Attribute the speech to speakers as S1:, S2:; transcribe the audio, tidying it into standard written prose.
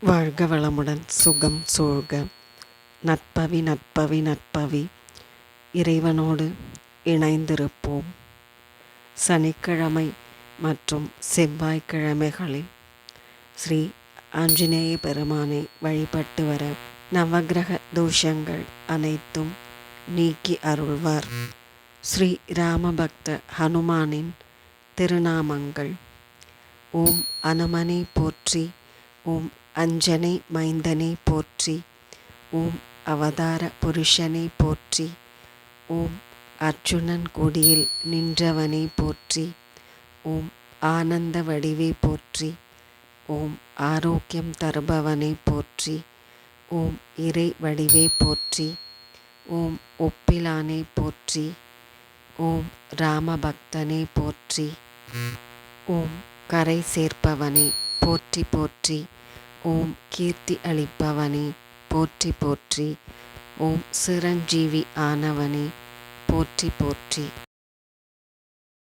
S1: வாழ்க வளமுடன், சுகம் சூழ்க. நற்பவி நற்பவி நற்பவி இறைவனோடு இணைந்திருப்போம். சனிக்கிழமை மற்றும் செவ்வாய்க்கிழமைகளில் ஸ்ரீ ஆஞ்சநேய பெருமானை வழிபட்டு வர நவக்கிரக தோஷங்கள் அனைத்தும் நீக்கி அருள்வார். ஸ்ரீ ராமபக்த ஹனுமானின் திருநாமங்கள்: ஓம் அனுமனை போற்றி, ஓம் அஞ்சனை மைந்தனை போற்றி, ஓம் அவதார புருஷனை போற்றி, ஓம் அர்ஜுனன் கொடியில் நின்றவனை போற்றி, ஓம் ஆனந்த வடிவை போற்றி, ஓம் ஆரோக்கியம் தருபவனை போற்றி, ஓம் இறை வடிவை போற்றி, ஓம் ஒப்பிலானை போற்றி, ஓம் ராமபக்தனை போற்றி, ஓம் கரை சேர்ப்பவனை போற்றி போற்றி, ஓம் கீர்த்தி அளிப்பவனே போற்றி போற்றி, ஓம் சிரஞ்சீவி ஆனவனே போற்றி போற்றி.